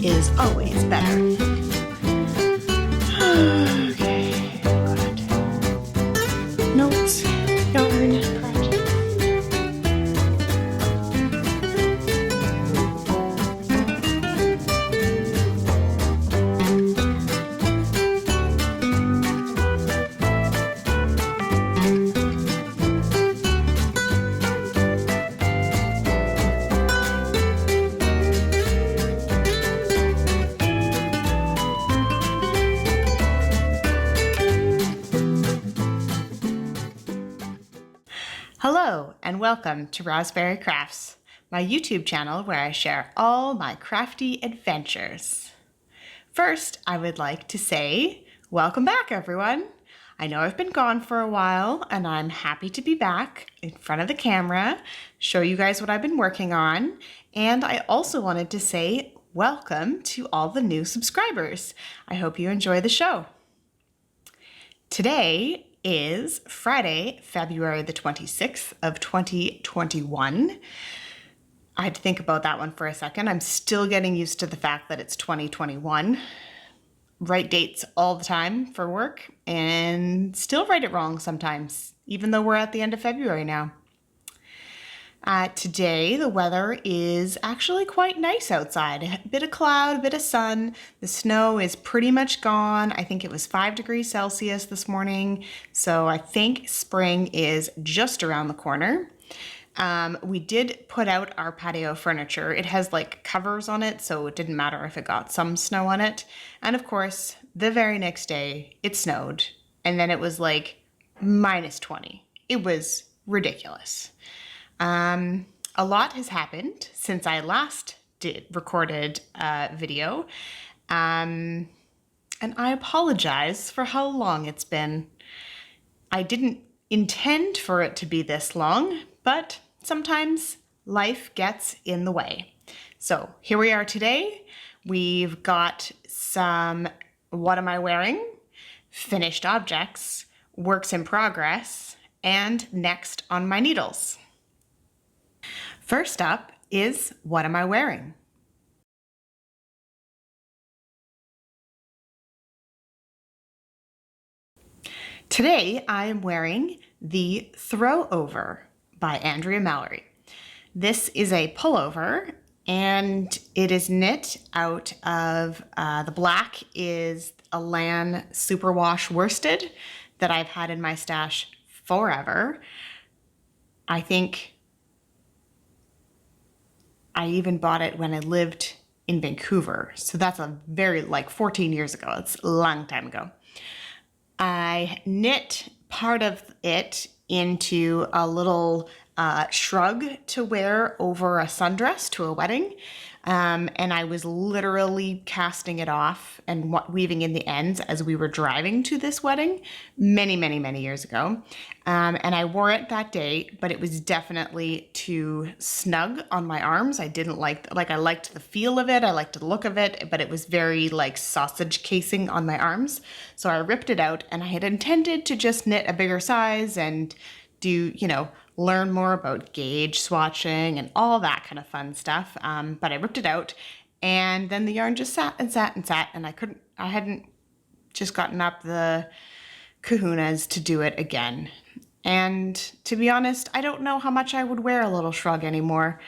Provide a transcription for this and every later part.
is always better. Okay, good. Notes, yarn, project. Hello and welcome to Rosberry Crafts, my YouTube channel where I share all my crafty adventures. First, I would like to say welcome back, everyone. I know I've been gone for a while and I'm happy to be back in front of the camera, show you guys what I've been working on, and I also wanted to say welcome to all the new subscribers. I hope you enjoy the show. Today is Friday, February the 26th of 2021. I had to think about that one for a second. I'm still getting used to the fact that it's 2021. Write dates all the time for work and still write it wrong sometimes, even though we're at the end of February now. Today, the weather is actually quite nice outside. A bit of cloud, a bit of sun. The snow is pretty much gone. I think it was 5 degrees Celsius this morning. So I think spring is just around the corner. We did put out our patio furniture. It has like covers on it, so it didn't matter if it got some snow on it. And of course, the very next day it snowed. And then it was like minus 20. It was ridiculous. A lot has happened since I last recorded a video, and I apologize for how long it's been. I didn't intend for it to be this long, but sometimes life gets in the way. So here we are today. We've got some what am I wearing, finished objects, works in progress, and next on my needles. First up is what am I wearing? Today I am wearing the Throw Over by Andrea Mallory. This is a pullover and it is knit out of, the black is a Lan Superwash worsted that I've had in my stash forever. I think I even bought it when I lived in Vancouver. So that's a very, like 14 years ago. It's a long time ago. I knit part of it into a little shrug to wear over a sundress to a wedding. And I was literally casting it off and weaving in the ends as we were driving to this wedding many, many, many years ago. And I wore it that day, but it was definitely too snug on my arms. I didn't I liked the feel of it. I liked the look of it, but it was very like sausage casing on my arms. So I ripped it out and I had intended to just knit a bigger size and do, learn more about gauge swatching and all that kind of fun stuff. But I ripped it out and then the yarn just sat and sat and sat and I hadn't just gotten up the kahunas to do it again. And to be honest, I don't know how much I would wear a little shrug anymore.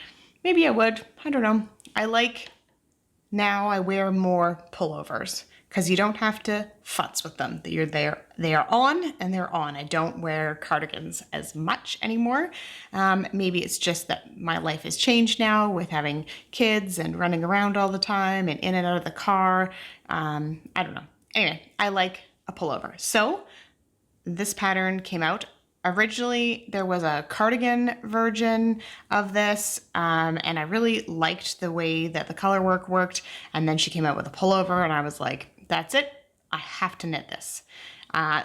Maybe I would, I don't know. Now I wear more pullovers because you don't have to futz with them. They are on and they're on. I don't wear cardigans as much anymore. Maybe it's just that my life has changed now with having kids and running around all the time and in and out of the car. I don't know. Anyway, I like a pullover. So this pattern came out. Originally, there was a cardigan version of this, and I really liked the way that the color work worked. And then she came out with a pullover, and I was like, that's it. I have to knit this.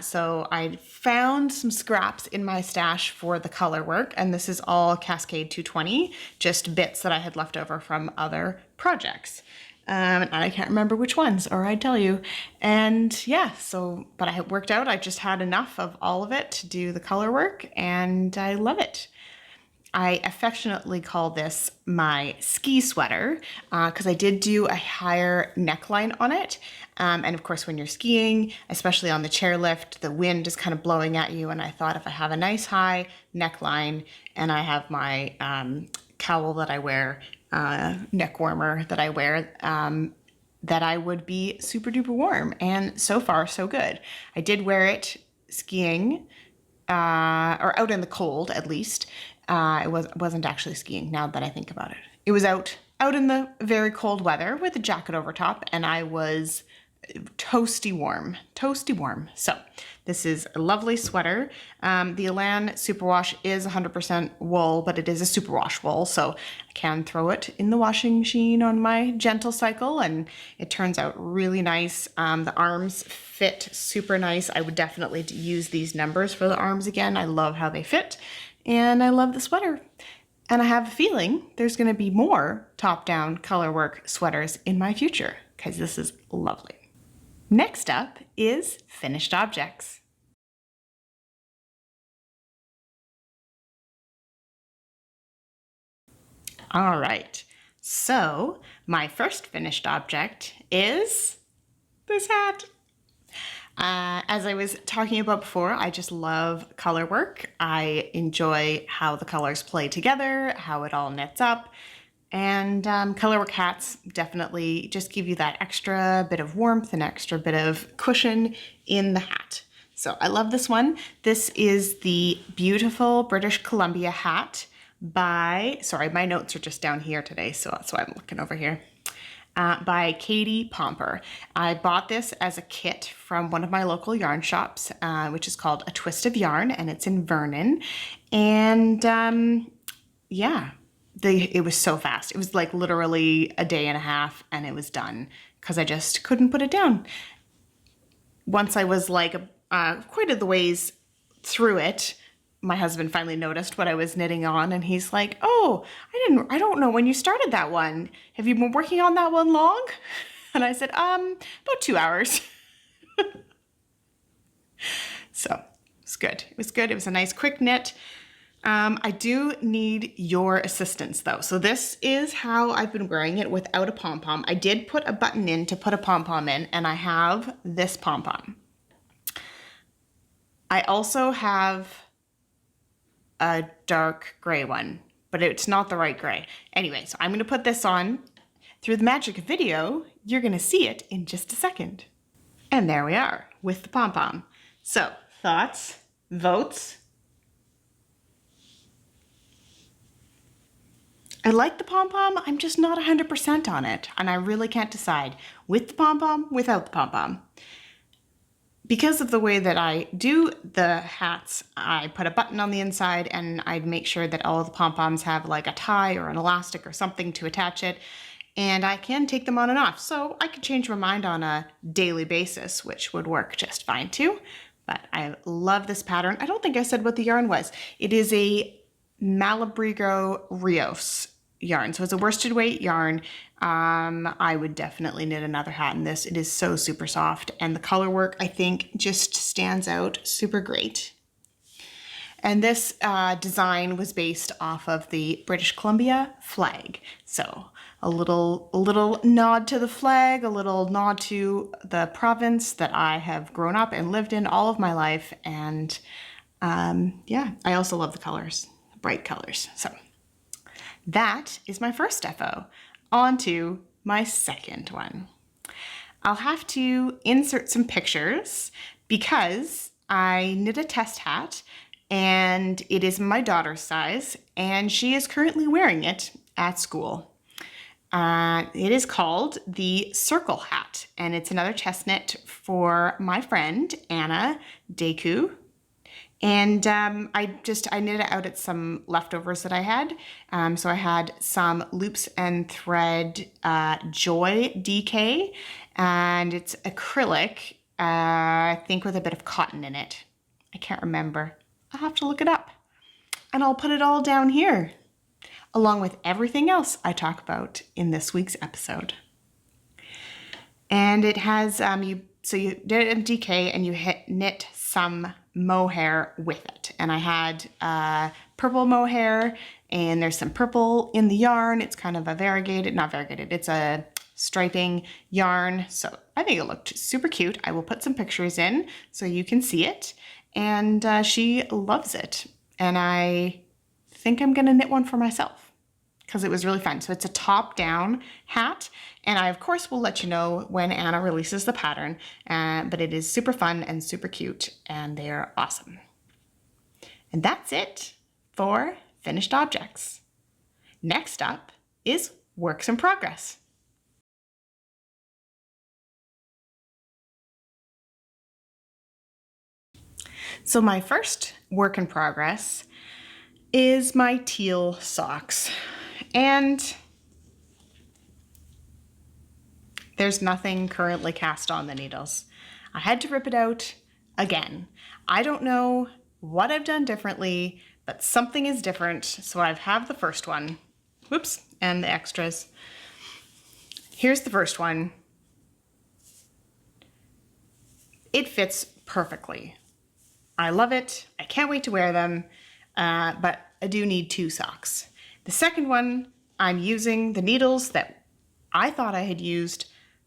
So I found some scraps in my stash for the color work, and this is all Cascade 220, just bits that I had left over from other projects. And I can't remember which ones, or I'd tell you. And yeah, but I had worked out, I just had enough of all of it to do the color work, and I love it. I affectionately call this my ski sweater because I did do a higher neckline on it. And of course, when you're skiing, especially on the chairlift, the wind is kind of blowing at you. And I thought if I have a nice high neckline and I have my cowl that I wear, neck warmer that I wear, that I would be super duper warm. And so far, so good. I did wear it skiing, or out in the cold at least. It wasn't actually skiing now that I think about it. It was out in the very cold weather with a jacket over top, and I was toasty warm. So this is a lovely sweater. The Elan Superwash is 100% wool, but it is a superwash wool, so I can throw it in the washing machine on my gentle cycle, and it turns out really nice. The arms fit super nice. I would definitely use these numbers for the arms again. I love how they fit, and I love the sweater. And I have a feeling there's going to be more top-down colorwork sweaters in my future because this is lovely. Next up is finished objects. All right, so my first finished object is this hat. As I was talking about before, I just love color work. I enjoy how the colors play together, how it all knits up. And colorwork hats definitely just give you that extra bit of warmth and extra bit of cushion in the hat. So I love this one. This is the beautiful British Columbia hat by, sorry, my notes are just down here today, so that's why I'm looking over here. By Katie Pomper. I bought this as a kit from one of my local yarn shops, which is called A Twist of Yarn, and it's in Vernon. And yeah, it was so fast. It was like literally a day and a half and it was done because I just couldn't put it down. Once I was like quite a ways through it, my husband finally noticed what I was knitting on and he's like, "Oh, I don't know when you started that one. Have you been working on that one long?" And I said, about 2 hours. So it was good. It was good. It was a nice quick knit. I do need your assistance though. So this is how I've been wearing it without a pom-pom. I did put a button in to put a pom-pom in, and I have this pom-pom. I also have a dark gray one, but it's not the right gray. Anyway, so I'm gonna put this on. Through the magic of video, you're gonna see it in just a second. And there we are with the pom-pom. So thoughts, votes? I like the pom-pom, I'm just not 100% on it, and I really can't decide with the pom-pom, without the pom-pom. Because of the way that I do the hats, I put a button on the inside and I make sure that all of the pom-poms have like a tie or an elastic or something to attach it, and I can take them on and off. So I could change my mind on a daily basis, which would work just fine too. But I love this pattern. I don't think I said what the yarn was. It is a Malabrigo Rios yarn. So it's a worsted weight yarn. I would definitely knit another hat in this. It is so super soft, and the color work I think just stands out super great. And this design was based off of the British Columbia flag. So a little nod to the flag, a little nod to the province that I have grown up and lived in all of my life. And yeah, I also love the colors, bright colors. So that is my first FO. On to my second one. I'll have to insert some pictures because I knit a test hat and it is my daughter's size and she is currently wearing it at school. It is called the Circle Hat, and it's another chest knit for my friend Anna Deku. And I knit it out at some leftovers that I had. So I had some Loops and Thread Joy DK, and it's acrylic, I think with a bit of cotton in it. I can't remember. I'll have to look it up. And I'll put it all down here, along with everything else I talk about in this week's episode. And it has, you did it in DK and you knit some mohair with it. And I had purple mohair and there's some purple in the yarn. It's kind of a variegated, not variegated, it's a striping yarn. So I think it looked super cute. I will put some pictures in so you can see it. And she loves it. And I think I'm gonna knit one for myself because it was really fun. So it's a top-down hat, and I of course will let you know when Anna releases the pattern, but it is super fun and super cute, and they are awesome. And that's it for finished objects. Next up is works in progress. So my first work in progress is my teal socks. And there's nothing currently cast on the needles. I had to rip it out again. I don't know what I've done differently, but something is different. So I have the first one, whoops, and the extras. Here's the first one. It fits perfectly. I love it. I can't wait to wear them, but I do need 2 socks. The second one, I'm using the needles that I thought I had used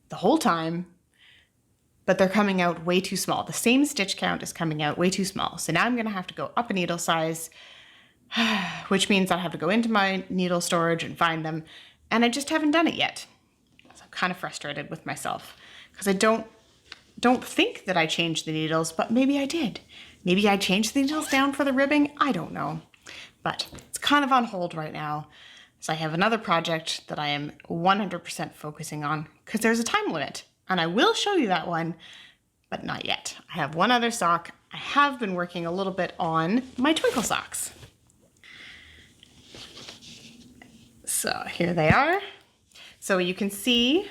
the whole time, but they're coming out way too small. The same stitch count is coming out way too small. So now I'm gonna have to go up a needle size, which means I'll have to go into my needle storage and find them. And I just haven't done it yet. So I'm kind of frustrated with myself because I don't think that I changed the needles, but maybe I did. Maybe I changed the needles down for the ribbing. I don't know. But it's kind of on hold right now. So I have another project that I am 100% focusing on because there's a time limit. And I will show you that one, but not yet. I have one other sock. I have been working a little bit on my twinkle socks. So here they are. So you can see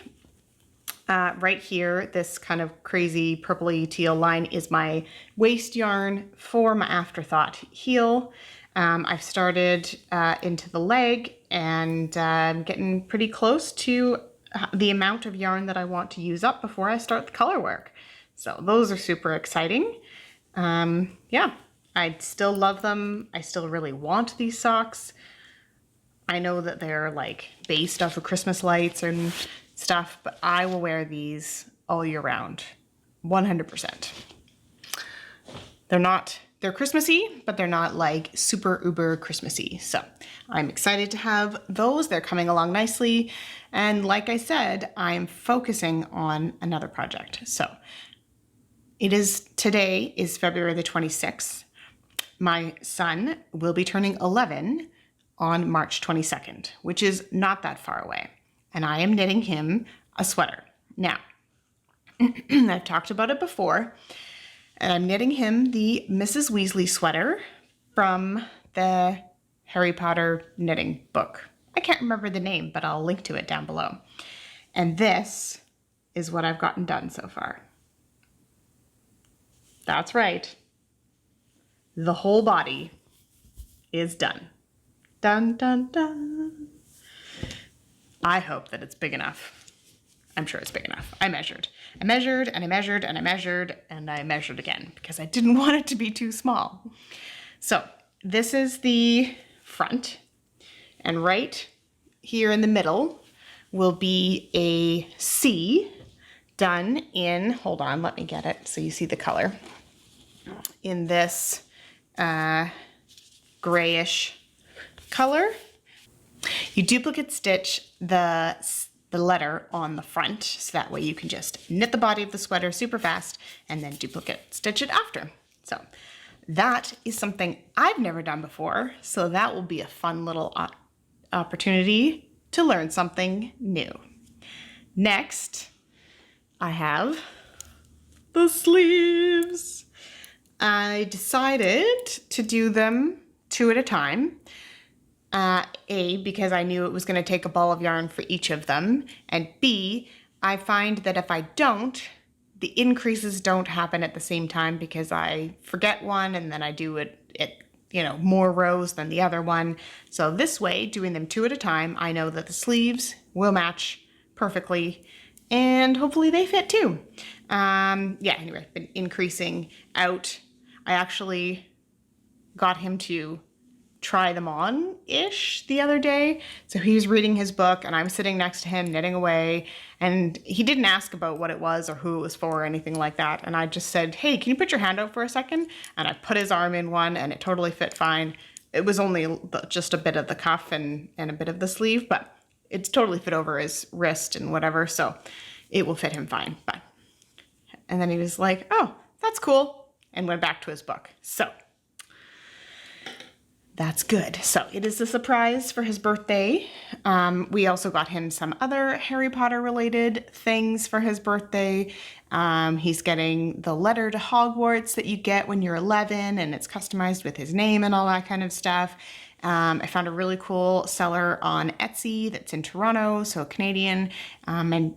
right here, this kind of crazy purpley teal line is my waste yarn for my afterthought heel. I've started into the leg, and I'm getting pretty close to the amount of yarn that I want to use up before I start the color work. So those are super exciting. Yeah, I still love them. I still really want these socks. I know that they're like based off of Christmas lights and stuff, but I will wear these all year round, 100%. They're Christmassy, but they're not like super uber Christmassy. So I'm excited to have those. They're coming along nicely. And like I said, I'm focusing on another project. So today is February the 26th. My son will be turning 11 on March 22nd, which is not that far away. And I am knitting him a sweater. Now, I've talked about it before, and I'm knitting him the Mrs. Weasley sweater from the Harry Potter knitting book. I can't remember the name, but I'll link to it down below. And this is what I've gotten done so far. That's right. The whole body is done. Dun, dun, dun. I hope that it's big enough. I'm sure it's big enough. I measured and I measured and I measured and I measured again because I didn't want it to be too small. So this is the front, and right here in the middle will be a C done in, hold on, let me get it so you see the color, in this grayish color. You duplicate stitch the letter on the front, so that way you can just knit the body of the sweater super fast and then duplicate stitch it after. So that is something I've never done before, so that will be a fun little opportunity to learn something new. Next, I have the sleeves. I decided to do them 2 at a time. A, because I knew it was going to take a ball of yarn for each of them, and B, I find that if I don't, the increases don't happen at the same time because I forget one and then I do it more rows than the other one. So this way, doing them 2 at a time, I know that the sleeves will match perfectly and hopefully they fit too. Anyway, I've been increasing out. I actually got him to try them on-ish the other day. So he was reading his book and I'm sitting next to him knitting away, and he didn't ask about what it was or who it was for or anything like that. And I just said, hey, can you put your hand out for a second? And I put his arm in one and it totally fit fine. It was only just a bit of the cuff and a bit of the sleeve, but it's totally fit over his wrist and whatever. So it will fit him fine. And then he was like, oh, that's cool, and went back to his book. So that's good. So it is a surprise for his birthday. We also got him some other Harry Potter related things for his birthday. He's getting the letter to Hogwarts that you get when you're 11, and it's customized with his name and all that kind of stuff. I found a really cool seller on Etsy that's in Toronto, so Canadian, and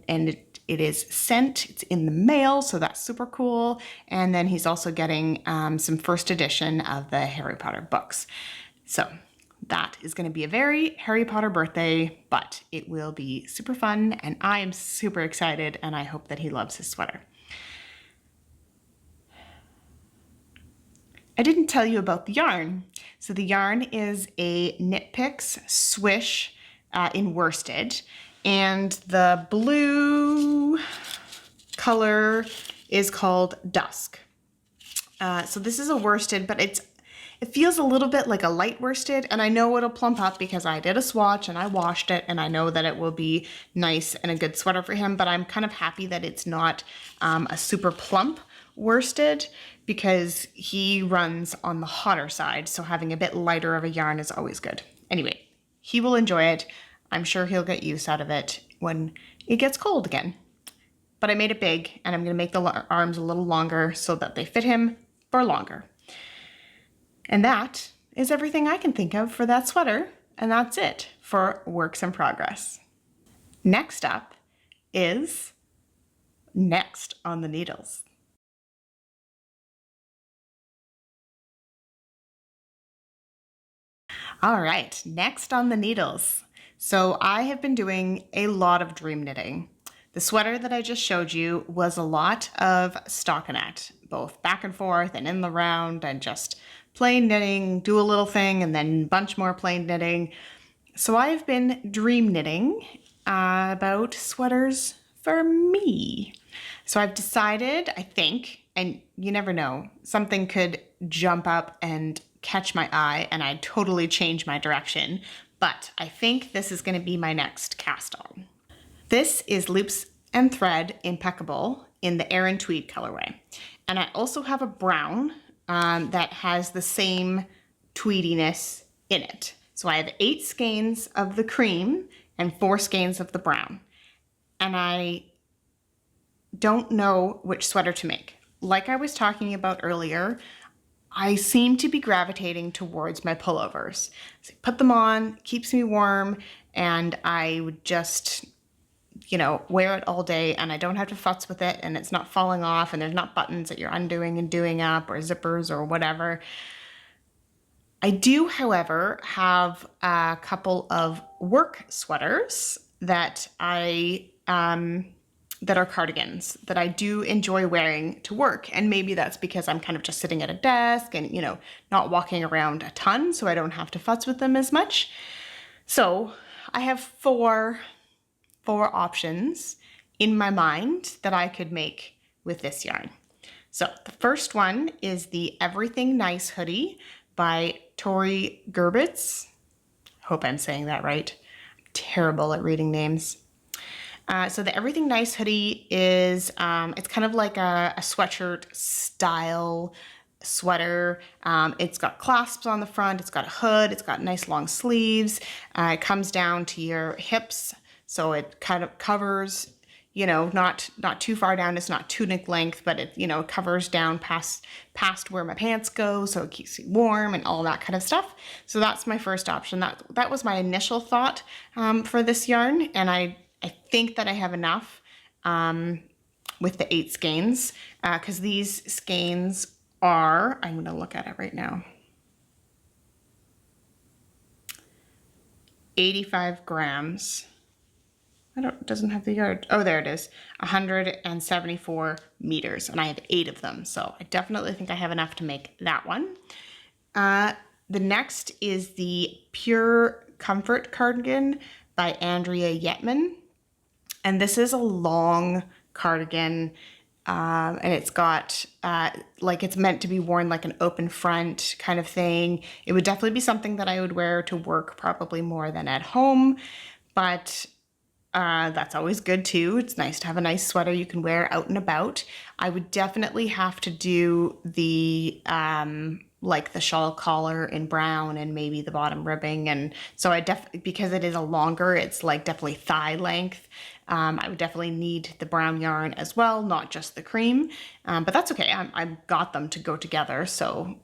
it is sent. It's in the mail, so that's super cool. And then he's also getting some first edition of the Harry Potter books. So that is going to be a very Harry Potter birthday, but it will be super fun, and I am super excited, and I hope that he loves his sweater. I didn't tell you about the yarn. So the yarn is a Knit Picks Swish in worsted, and the blue color is called Dusk. So this is a worsted, but it feels a little bit like a light worsted, and I know it'll plump up because I did a swatch and I washed it, and I know that it will be nice and a good sweater for him, but I'm kind of happy that it's not a super plump worsted because he runs on the hotter side, so having a bit lighter of a yarn is always good. Anyway, he will enjoy it. I'm sure he'll get use out of it when it gets cold again. But I made it big, and I'm going to make the arms a little longer so that they fit him for longer. And that is everything I can think of for that sweater, and that's it for Works in Progress. Next up is Next on the Needles. All right, next on the needles. So I have been doing a lot of dream knitting. The sweater that I just showed you was a lot of stockinette, both back and forth and in the round and just plain knitting, do a little thing and then a bunch more plain knitting. So I've been dream knitting about sweaters for me. So I've decided, I think, and you never know, something could jump up and catch my eye and I'd totally change my direction. But I think this is going to be my next cast on. This is Loops and Thread Impeccable in the Aran Tweed colorway. And I also have a brown that has the same tweediness in it. So I have 8 skeins of the cream and 4 skeins of the brown. And I don't know which sweater to make. Like I was talking about earlier, I seem to be gravitating towards my pullovers. So I put them on, keeps me warm, and I would just, wear it all day and I don't have to futz with it and it's not falling off and there's not buttons that you're undoing and doing up or zippers or whatever. I do, however, have a couple of work sweaters that that are cardigans that I do enjoy wearing to work. And maybe that's because I'm kind of just sitting at a desk and, not walking around a ton, so I don't have to futz with them as much. So I have four options in my mind that I could make with this yarn. So the first one is the Everything Nice hoodie by Tori Gerbitz. Hope I'm saying that right. I'm terrible at reading names. So the Everything Nice hoodie is, it's kind of like a sweatshirt style sweater. It's got clasps on the front, it's got a hood, it's got nice long sleeves. It comes down to your hips, so it kind of covers, not too far down. It's not tunic length, but it, covers down past where my pants go, so it keeps me warm and all that kind of stuff. So that's my first option. That was my initial thought for this yarn, and I think that I have enough with the 8 skeins, because these skeins are, I'm going to look at it right now, 85 grams. It doesn't have the yard. Oh, there it is. 174 meters, and I have 8 of them. So I definitely think I have enough to make that one. The next is the Pure Comfort cardigan by Andrea Yetman. And this is a long cardigan, and it's got like it's meant to be worn like an open front kind of thing. It would definitely be something that I would wear to work probably more than at home, but that's always good too. It's nice to have a nice sweater you can wear out and about. I would definitely have to do the like the shawl collar in brown and maybe the bottom ribbing. And so I definitely, because it is a longer, it's like definitely thigh length. I would definitely need the brown yarn as well, not just the cream, but that's okay. I've got them to go together. So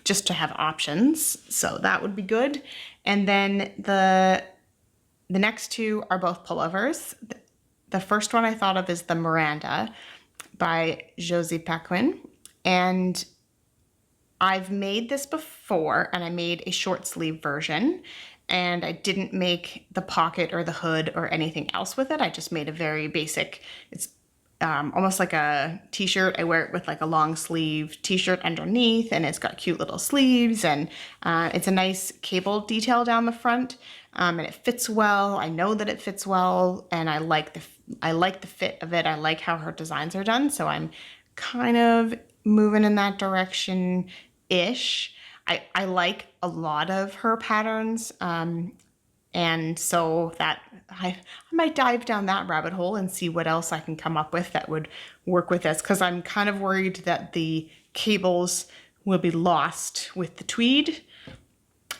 just to have options. So that would be good. And then the next two are both pullovers. The first one I thought of is the Miranda by Josie Paquin. And I've made this before, and I made a short sleeve version, and I didn't make the pocket or the hood or anything else with it. I just made a very basic, it's almost like a t-shirt. I wear it with like a long sleeve t-shirt underneath, and it's got cute little sleeves, and it's a nice cable detail down the front, and it fits well. I know that it fits well, and I like the fit of it. I like how her designs are done, so I'm kind of moving in that direction ish. I like a lot of her patterns, and so that I might dive down that rabbit hole and see what else I can come up with that would work with this, because I'm kind of worried that the cables will be lost with the tweed.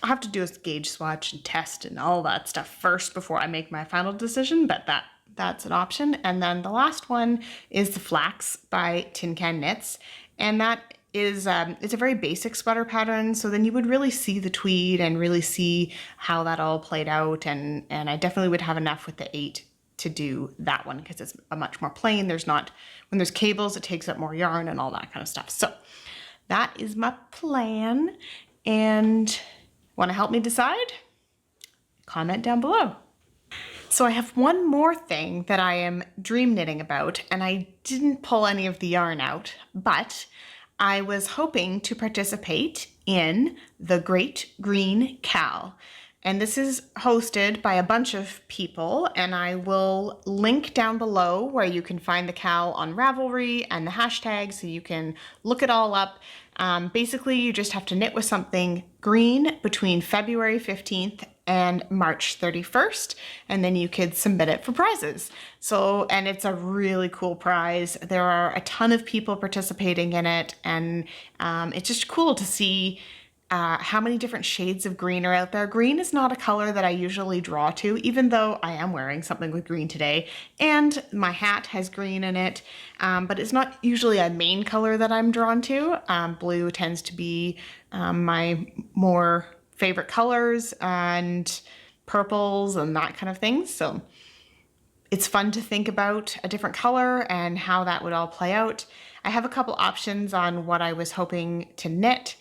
I'll have to do a gauge swatch and test and all that stuff first before I make my final decision, but that's an option. And then the last one is the Flax by Tin Can Knits, and that is it's a very basic sweater pattern, so then you would really see the tweed and really see how that all played out, and I definitely would have enough with the 8 to do that one, because it's a much more plain. There's not, when there's cables, it takes up more yarn and all that kind of stuff. So that is my plan, and want to help me decide? Comment down below. So I have one more thing that I am dream knitting about, and I didn't pull any of the yarn out, but I was hoping to participate in the Great Green Cow. And this is hosted by a bunch of people, and I will link down below where you can find the cow on Ravelry and the hashtag, so you can look it all up. Basically, you just have to knit with something green between February 15th and March 31st, and then you could submit it for prizes. So, and it's a really cool prize. There are a ton of people participating in it, and it's just cool to see how many different shades of green are out there. Green is not a color that I usually draw to, even though I am wearing something with green today, and my hat has green in it, but it's not usually a main color that I'm drawn to. Blue tends to be my more favorite colors, and purples and that kind of thing. So it's fun to think about a different color and how that would all play out. I have a couple options on what I was hoping to knit,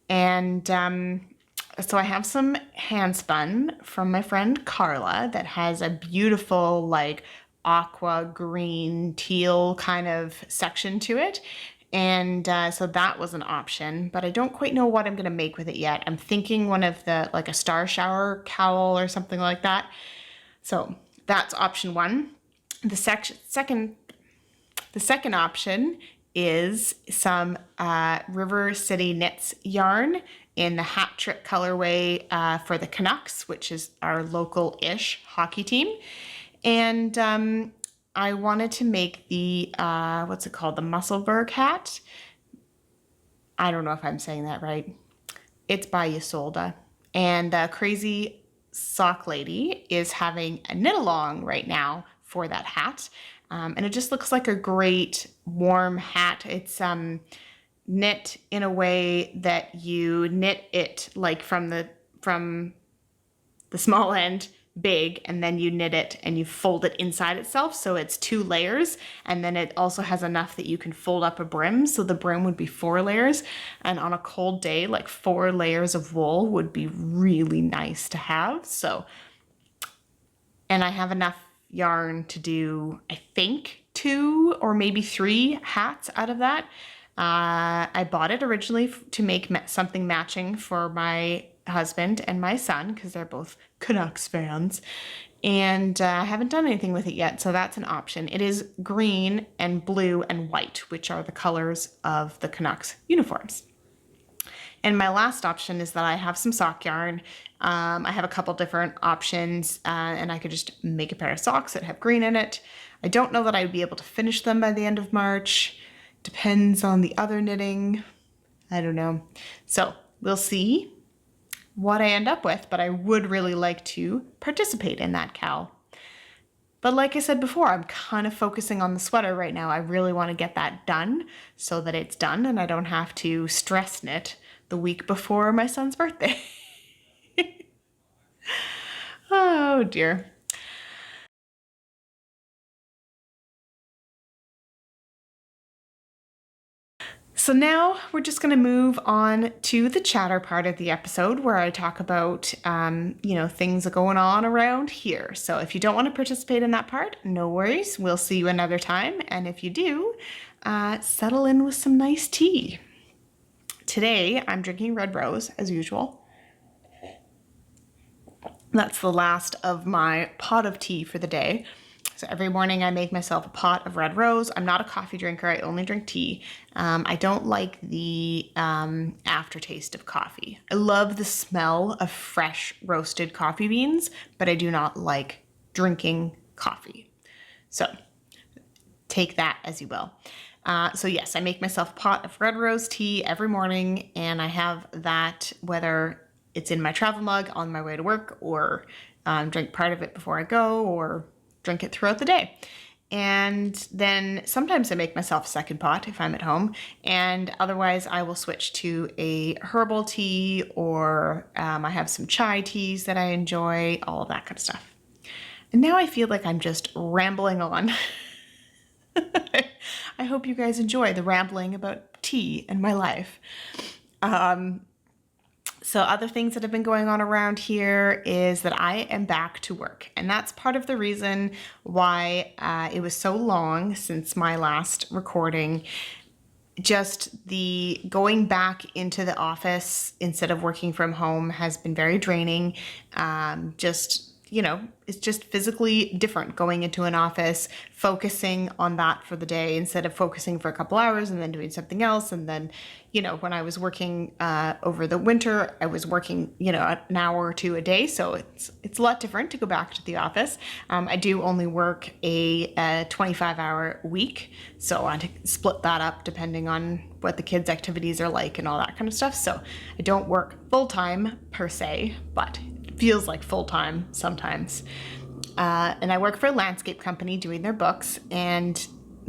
and so I have some hand spun from my friend Carla that has a beautiful like aqua green teal kind of section to it. And so that was an option, but I don't quite know what I'm going to make with it yet. I'm thinking one of the, like a star shower cowl or something like that. So that's option one. The second option is some River City Knits yarn in the hat trick colorway for the Canucks, which is our local-ish hockey team. And I wanted to make the, what's it called? The Musselburgh hat. I don't know if I'm saying that right. It's by Isolda. And the Crazy Sock Lady is having a knit along right now for that hat. And it just looks like a great warm hat. It's knit in a way that you knit it like from the small end big, and then you knit it and you fold it inside itself, so it's 2 layers, and then it also has enough that you can fold up a brim, so the brim would be 4 layers. And on a cold day, like 4 layers of wool would be really nice to have. So, and I have enough yarn to do, I think, 2 or maybe 3 hats out of that. I bought it originally to make something matching for my husband and my son because they're both Canucks fans. And I haven't done anything with it yet, so that's an option. It is green and blue and white, which are the colors of the Canucks uniforms. And my last option is that I have some sock yarn. I have a couple different options, and I could just make a pair of socks that have green in it. I don't know that I would be able to finish them by the end of March. Depends on the other knitting. I don't know. So we'll see what I end up with, but I would really like to participate in that cowl. But like I said before, I'm kind of focusing on the sweater right now. I really want to get that done so that it's done and I don't have to stress knit the week before my son's birthday. Oh dear. So now we're just going to move on to the chatter part of the episode where I talk about, things going on around here. So if you don't want to participate in that part, no worries. We'll see you another time. And if you do, settle in with some nice tea. Today, I'm drinking red rose as usual. That's the last of my pot of tea for the day. So every morning I make myself a pot of red rose. I'm not a coffee drinker. I only drink tea. I don't like the aftertaste of coffee. I love the smell of fresh roasted coffee beans, but I do not like drinking coffee. So take that as you will. So yes, I make myself a pot of red rose tea every morning, and I have that whether it's in my travel mug on my way to work or drink part of it before I go or drink it throughout the day. And then sometimes I make myself a second pot if I'm at home, and otherwise I will switch to a herbal tea or I have some chai teas that I enjoy, all of that kind of stuff. And now I feel like I'm just rambling on. I hope you guys enjoy the rambling about tea and my life. So other things that have been going on around here is that I am back to work. And that's part of the reason why it was so long since my last recording. Just the going back into the office instead of working from home has been very draining. It's just physically different going into an office, focusing on that for the day instead of focusing for a couple hours and then doing something else. And then, when I was working over the winter, I was working, an hour or two a day. So it's a lot different to go back to the office. I do only work a 25-hour week. So I split that up depending on what the kids' activities are like and all that kind of stuff. So I don't work full-time per se, but feels like full-time sometimes. And I work for a landscape company doing their books, and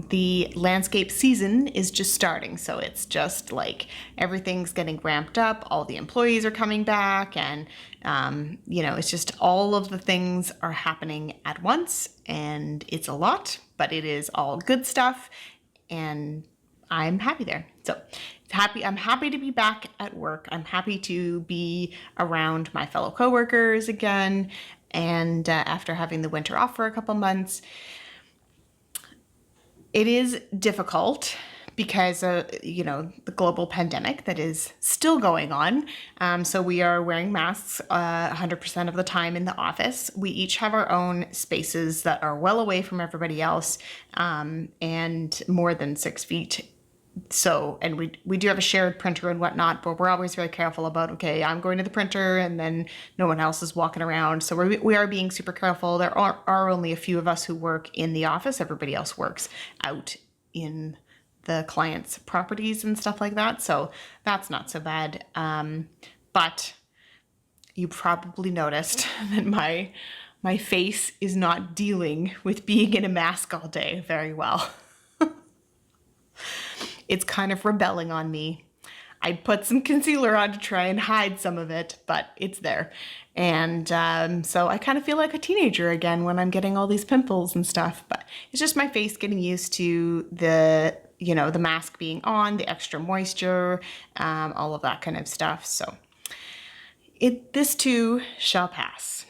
the landscape season is just starting. So it's just like everything's getting ramped up. All the employees are coming back, and, it's just all of the things are happening at once, and it's a lot, but it is all good stuff. And I'm happy there. So I'm happy to be back at work. I'm happy to be around my fellow coworkers again. And after having the winter off for a couple months, it is difficult because of, the global pandemic that is still going on. So we are wearing masks 100% of the time in the office. We each have our own spaces that are well away from everybody else and more than 6 feet. So, and we do have a shared printer and whatnot, but we're always very careful about, okay, I'm going to the printer and then no one else is walking around. So we are being super careful. There are only a few of us who work in the office. Everybody else works out in the client's properties and stuff like that. So that's not so bad. But you probably noticed that my face is not dealing with being in a mask all day very well. It's kind of rebelling on me. I put some concealer on to try and hide some of it, but it's there. And so I kind of feel like a teenager again when I'm getting all these pimples and stuff, but it's just my face getting used to the mask being on, the extra moisture, all of that kind of stuff. So this too shall pass.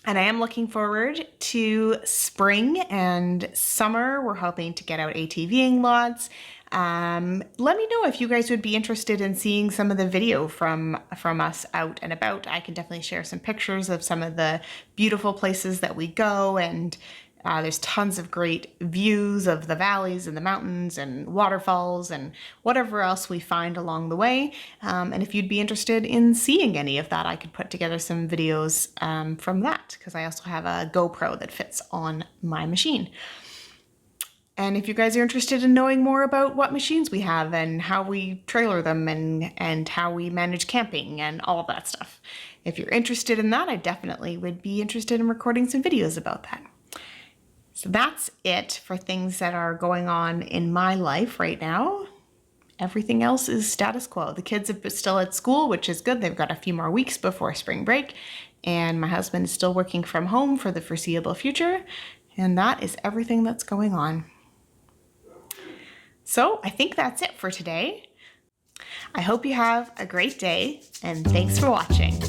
And I am looking forward to spring and summer. We're hoping to get out ATVing lots. Let me know if you guys would be interested in seeing some of the video from us out and about. I can definitely share some pictures of some of the beautiful places that we go, and there's tons of great views of the valleys and the mountains and waterfalls and whatever else we find along the way. And if you'd be interested in seeing any of that, I could put together some videos from that, because I also have a GoPro that fits on my machine. And if you guys are interested in knowing more about what machines we have and how we trailer them and how we manage camping and all of that stuff, if you're interested in that, I definitely would be interested in recording some videos about that. So that's it for things that are going on in my life right now. Everything else is status quo. The kids are still at school, which is good. They've got a few more weeks before spring break. And my husband is still working from home for the foreseeable future. And that is everything that's going on. So I think that's it for today. I hope you have a great day, and thanks for watching.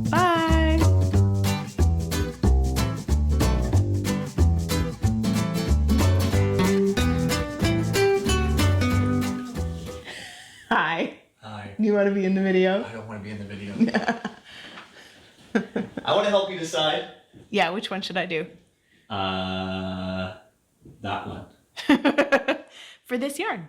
Bye! Hi. Hi. Do you want to be in the video? I don't want to be in the video. I want to help you decide. Yeah, which one should I do? That one. For this yarn.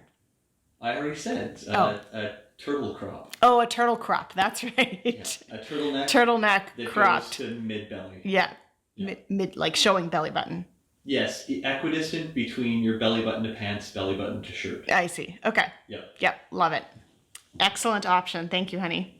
I already said a turtle crop. Oh, a turtle crop. That's right. Yeah, a turtleneck. Turtleneck that cropped. goes to mid belly. Yeah. Yeah. Mid, like showing belly button. Yes, equidistant between your belly button to pants, belly button to shirt. I see. Okay. Yep. Yep. Love it. Excellent option. Thank you, honey.